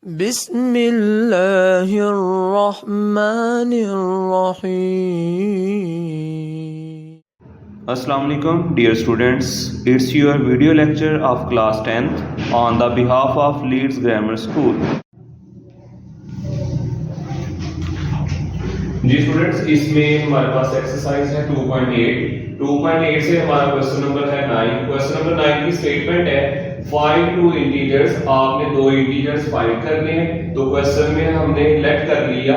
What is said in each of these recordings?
बिस्मिल्लाहिर्रहमानिर्रहीम। Assalamualaikum dear students, it's your video lecture of class 10th on the behalf of Leeds Grammar School. जी students, इसमें हमारे पास exercise है 2.8 से हमारा क्वेश्चन नंबर है 9। क्वेश्चन नंबर 9 की स्टेटमेंट है फाइंड टू इंटीजर्स। आपने दो इंटीजर्स फाइंड करने हैं। तो क्वेश्चन में हमने लेट कर लिया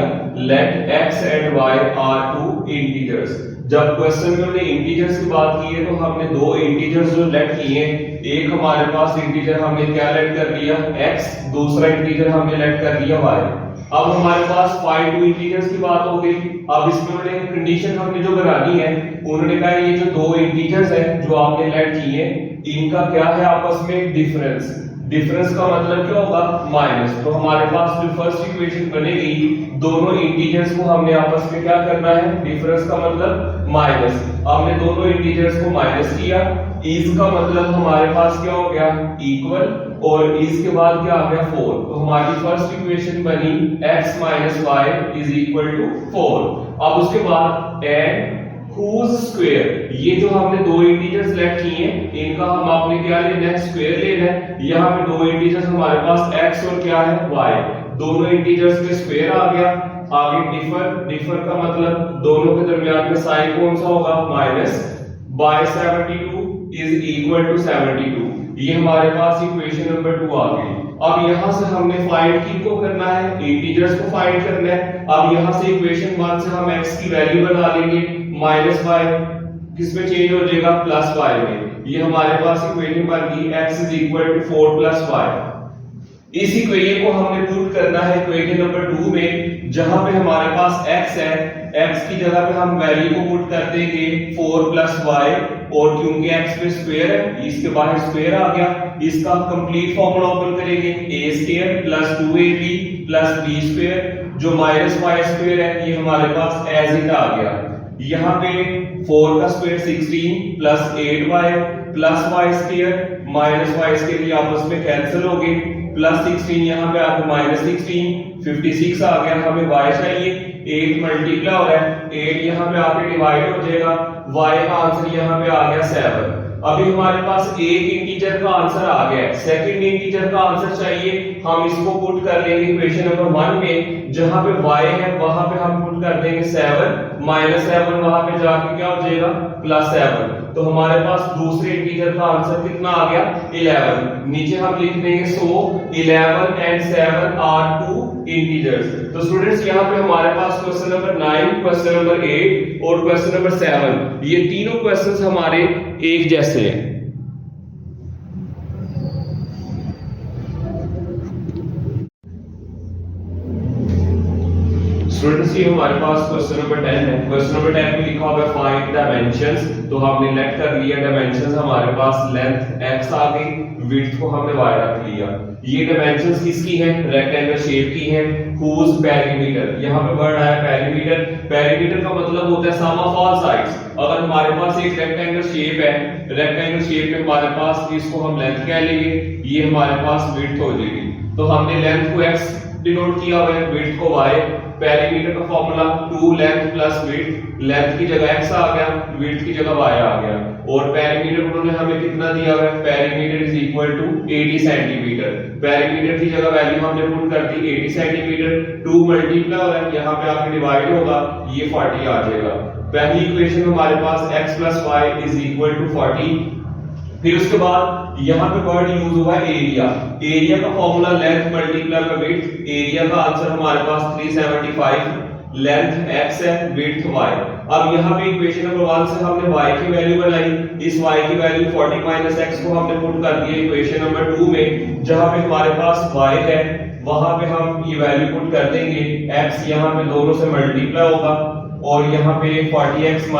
let x and y are two integers. जब क्वेश्चन में हमने इंटीजर्स की बात की है तो हमने दो इंटीजर्स जो लेट किए हैं, एक हमारे पास इंटीजर हमने क्या लेट कर लिया x, दूसरा इंटीजर हमने लेट कर लिया y। अब हमारे पास फाइंड टू इंटीजर्स की बात हो गई। अब इसमें उन्होंने कंडीशन हमने जो बनानी है, उन्होंने कहा ये जो दो इंटीजर्स है जो आपने लेट किए इनका क्या है आपस में डिफरेंस। डिफरेंस का मतलब क्या होगा माइनस। तो हमारे पास जो फर्स्ट इक्वेशन बनेगी, दोनों इंटीजर्स को हमने आपस में क्या करना है, डिफरेंस का मतलब माइनस। हमने दोनों इंटीजर्स को माइनस किया, इस का मतलब हमारे पास क्या हो गया इक्वल, और इसके बाद क्या आ गया 4। तो हमारी फर्स्ट इक्वेशन बनी x - y = 4। अब उसके बाद एंड whose स्क्वायर, ये जो हमने दो इंटीजर्स लेट किए हैं इनका हम आपने क्या लेना है, स्क्वायर लेना है। यहाँ पे दो इंटीजर्स हमारे पास x और क्या है y, दोनों इंटीजर्स के स्क्वायर आ गया। आगे डिफर का मतलब दोनों के दरमियान में साइन कौन सा होगा माइनस, by 72 = 72। ये हमारे पास इक्वेशन नंबर 2 आ गई। अब यहां से हमने फाइंड किसको करना है, इंटीजर्स को फाइंड करना है। अब यहां से इक्वेशन 1 से हम x की वैल्यू बना लेंगे, माइनस y किस में चेंज हो जाएगा प्लस y में। ये हमारे पास इक्वेशन बन गई x = 4 + y। इस इक्वेशन को हमने पुट करना है इक्वेशन नंबर 2 में, जहां पे हमारे पास x है, x की जगह पे हम वैल्यू को पुट कर देंगे 4 + y, और क्योंकि x पे स्क्वायर है इसके बाहर स्क्वायर आ गया। इसका कंप्लीट फॉर्मूला ओपन करेंगे a² + 2ab + b², जो -y² है ये हमारे पास एज इट आ गया। यहाँ पे 4 का स्क्वायर 16 + 8y + y² -y² ये आपस में कैंसिल हो गए, +16 यहाँ पे आके -16 56 आ गया। हमें y चाहिए, 8 मल्टीप्लाई हो रहा है, 8 यहाँ पे आके डिवाइड हो जाएगा, y का आंसर यहाँ पे आ गया 7। अभी हमारे पास एक इंटीजर का आंसर आ गया है, सेकंड इंटीजर का आंसर चाहिए। हम इसको पुट कर लेंगे इक्वेशन नंबर 1 में, जहां पे y है वहां पे हम पुट कर देंगे 7 -7, वहां पे जाके क्या हो जाएगा +7। तो हमारे पास दूसरे इंटीजर का आंसर कितना आ गया 11। नीचे हम लिख देंगे सो 11 and 7 are two इंटीजर्स। तो स्टूडेंट्स यहाँ पे हमारे पास क्वेश्चन नंबर 9, क्वेश्चन नंबर 8 और क्वेश्चन नंबर 7, ये तीनों क्वेश्चंस हमारे एक जैसे हैं। स्टूडेंट्स ये हमारे पास क्वेश्चन नंबर 10 है। क्वेश्चन नंबर 10 में लिखा हुआ है फाइंड डायमेंशंस। तो हमने लेट कर लिया डायमेंशंस, हमारे पास लेंथ x आ गई, विड्थ को हमने y रख लिया। ये डायमेंशंस किसकी हैं, रेक्टेंगल शेप की हैं। whose पेरीमीटर, यहाँ पे वर्ड आया पेरीमीटर। पेरीमीटर का मतलब होता है सम ऑफ ऑल साइड्स। अगर हमारे पास एक रेक्टेंगल शेप है, रेक्टेंगल शेप में हमारे पास इसको हम लेंथ कह लेंगे, ये हमारे पास विड्थ हो जाएगी। तो हमने लेंथ को x डिनोट किया हुआ है, विड्थ को y। पेरीमीटर का फॉर्मूला 2 लेंथ + विड्थ, लेंथ की जगह x आ गया, विड्थ की जगह y आ गया। और पेरीमीटर उन्होंने हमें कितना दिया हुआ है, पेरीमीटर = 80 सेंटीमीटर। पेरीमीटर की जगह वैल्यू हमने पुट कर दी 80 सेंटीमीटर, 2 मल्टीप्लाई हो रहा है, यहाँ पे आके डिवाइड होगा, ये 40 आ जाएगा। पहली इक्वेशन में हमारे पास x + y = 40। फिर उसके बाद यहाँ पे वर्ड यूज हुआ है एरिया। एरिया का formula length multiply by width. Area का आंसर हमारे पास 375, लेंथ x है, विड्थ y। अब यहाँ पे इक्वेशन नंबर 1 से हमने y की वैल्यू बनाई, इस y की वैल्यू 40 - x को हमने पुट कर दिया इक्वेशन नंबर 2 में, जहाँ पे हमारे पास y है वहां पे हम ये वैल्यू पुट कर देंगे, x यहाँ पे दोनों से मल्टीप्लाई होगा, और यहाँ पे 40x -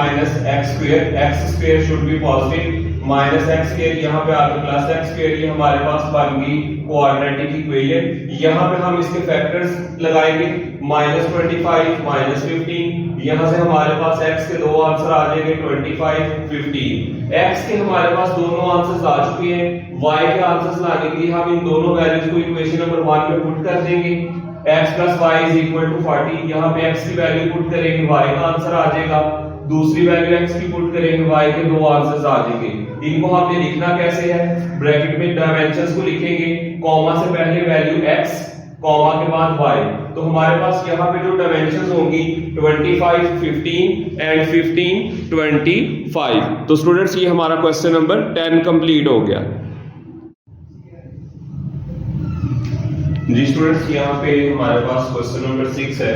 x², x² should be positive, -x² यहाँ पे आके +x², ये हमारे पास बन गई क्वाड्रेटिक इक्वेशन। यहाँ पे हम इसके फैक्टर्स लगाएंगे, -25 -15, यहाँ से हमारे पास x के दो आंसर आ जाएंगे 25, 15। x के हमारे पास दोनों आंसर्स आ चुके हैं, y के आंसर्स लाने के लिए हम इन दोनों वैल्यूज को इक्वेशन नंबर 1 में पुट कर देंगे। x + y = 40, यहाँ पे x की वैल्यू पुट करेंगे, y का आंसर आ जाएगा। दूसरी वैल्यू x की पुट करेंगे, y के दो आंसर्स आ जाएंगे। इनको हमने लिखना कैसे है, ब्रैकेट में डायमेंशंस को लिखेंगे, कॉमा से पहले वैल्यू x, कॉमा के बाद y। तो हमारे पास यहाँ पे जो डायमेंशंस होंगी 25, 15 एंड 15, 25। तो स्टूडेंट्स ये हमारा क्वेश्चन नंबर 10 कंप्लीट हो गया। जी स्टूडेंट्स, यहाँ पे हमारे पास क्वेश्चन नंबर 6 है।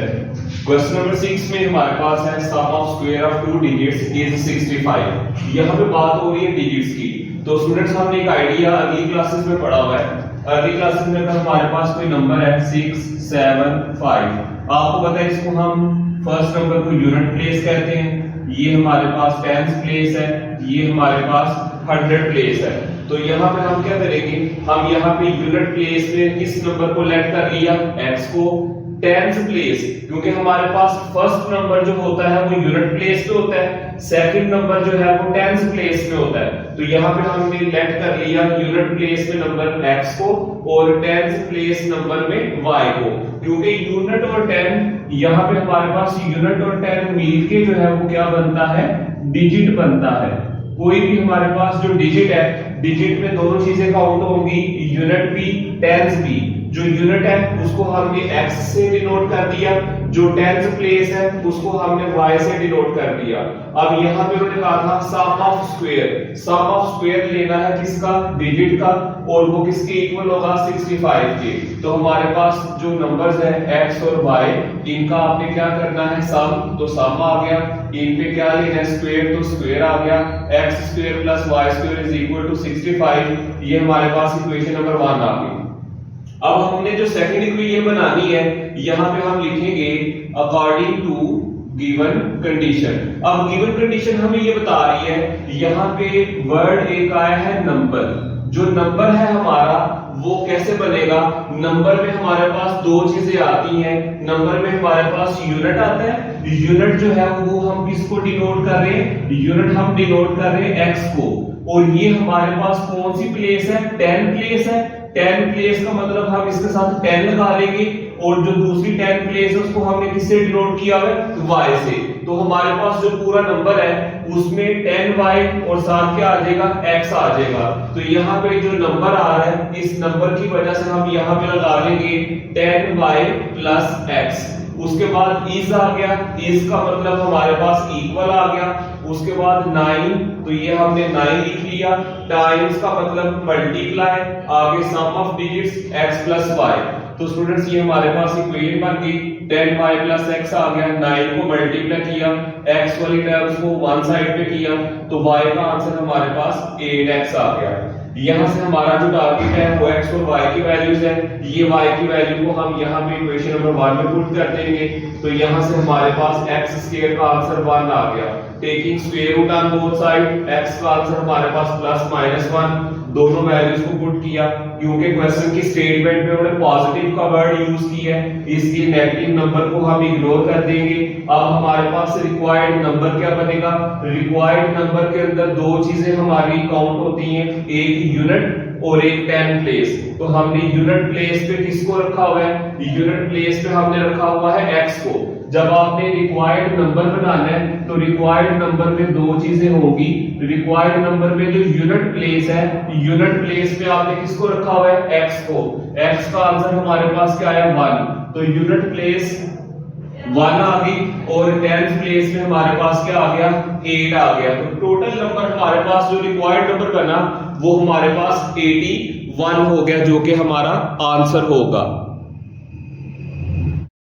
क्वेश्चन नंबर 6 में हमारे पास है sum of square of two digits is 65। यहाँ पे बात हो रही है डिजिट्स की। तो स्टूडेंट्स हमने एक आइडिया अगली क्लासेस में पढ़ा हुआ है। अगली क्लासेस में अगर हमारे पास कोई नंबर है 6, 7, 5, आपको पता है इसको हम फर्स्ट नंबर को यूनिट प्लेस कहते हैं, ये हमारे पास टेंथ प्लेस है, ये हमारे पास 100 प्लेस है। तो यहाँ पे हम क्या करेंगे, हम यहाँ पे यूनिट प्लेस में किस नंबर को लेट कर लिया, x को, टेंथ प्लेस, क्योंकि हमारे पास फर्स्ट नंबर जो होता है वो यूनिट प्लेस पे होता है, सेकंड नंबर जो है वो टेंथ प्लेस पे होता है। तो यहाँ पे हमने लेट कर लिया यूनिट प्लेस में नंबर x को और टेंथ प्लेस नंबर में y को, क्योंकि यूनिट और टेन, यहाँ पे हमारे पास यूनिट और टेन मिलके जो है वो क्या बनता है, डिजिट बनता है। कोई भी हमारे पास जो डिजिट है, डिजिट में दोनों चीजें काउंट होंगी, यूनिट भी टेंस भी। जो यूनिट है उसको हमने x से डिनोट कर दिया, जो टेंथ प्लेस है उसको हमने y से डिनोट कर दिया। अब यहाँ पे उन्होंने कहा था sum of square, sum of square लेना है किसका, डिजिट का, और वो किसके इक्वल होगा, 65 के। तो हमारे पास जो नंबर्स है x और y, इनका आपने क्या करना है, सम, तो सम आ गया, इन पे क्या लेना है, स्क्वायर, तो स्क्वायर आ गया, x² + y² = 65। ये हमारे पास इक्वेशन नंबर 1 आ गई। अब हमने जो सेकंड इक्वेशन बनानी है, यहाँ पे हम लिखेंगे अकॉर्डिंग टू गिवन कंडीशन। अब गिवन कंडीशन हमें ये बता रही है, यहाँ पे वर्ड एक आया है नंबर। जो नंबर है हमारा वो कैसे बनेगा, नंबर में हमारे पास दो चीजें आती हैं। नंबर में हमारे पास यूनिट आता है, यूनिट जो है वो हम किसको डिनोट कर रहे हैं, यूनिट हम डिनोट कर रहे हैं x को, और ये हमारे पास कौन सी प्लेस है, 10 प्लेस है। 10 प्लेस का मतलब हम इसके साथ 10 लगा लेंगे, और जो दूसरी 10 प्लेस है उसको हमने किससे डिनोट किया है, y से। तो हमारे पास जो पूरा नंबर है उसमें 10y और साथ क्या आ जाएगा, x आ जाएगा। तो यहाँ पे जो नंबर आ रहा है, इस नंबर की वजह से हम यहाँ पे लगा लेंगे 10y + x। उसके बाद इज आ गया, इज का मतलब हमारे पास इक्वल आ गया। उसके बाद 9, तो ये हमने 9 लिख लिया, टाइम्स का मतलब मल्टीप्लाई, आगे सम ऑफ डिजिट्स x + y। तो स्टूडेंट्स ये हमारे पास इक्वेशन बन गई, 10y + x आ गया, 9 को मल्टीप्लाई किया, x वाली टर्म्स को वन साइड पे किया, तो y का आंसर हमारे पास 8x आ गया। यहाँ से हमारा जो टारगेट है वो x और y की वैल्यूज है, ये y की वैल्यू को हम यहाँ पे इक्वेशन नंबर 1 में पुट कर देंगे। तो यहाँ से हमारे पास x² का आंसर 1 आ गया। Taking square root on both side, x का आंसर हमारे पास +-1, दोनों वैल्यूज को पुट किया। क्योंकि क्वेश्चन की स्टेटमेंट में उन्होंने पॉजिटिव का वर्ड यूज किया है, इसलिए नेगेटिव नंबर को हम इग्नोर कर देंगे। अब हमारे पास रिक्वायर्ड नंबर क्या बनेगा, रिक्वायर्ड नंबर के अंदर दो चीजें हमारी काउंट होती हैं, एक यूनिट और एक 10 प्लेस। तो हमने यूनिट प्लेस पे किसको रखा हुआ है, यूनिट प्लेस पे हमने रखा हुआ है x को। जब आपने रिक्वायर्ड नंबर बनाना है तो रिक्वायर्ड नंबर में दो चीजें होंगी। रिक्वायर्ड नंबर में जो यूनिट प्लेस है, यूनिट प्लेस पे आपने किसको रखा हुआ है, x को। x का आंसर हमारे पास क्या है, 1। तो यूनिट प्लेस 1 आ गई और 10th प्लेस में हमारे पास क्या आ गया, 8 आ गया। तो टोटल नंबर हमारे पास जो रिक्वायर्ड नंबर बना वो हमारे पास 81 हो गया, जो कि हमारा आंसर होगा।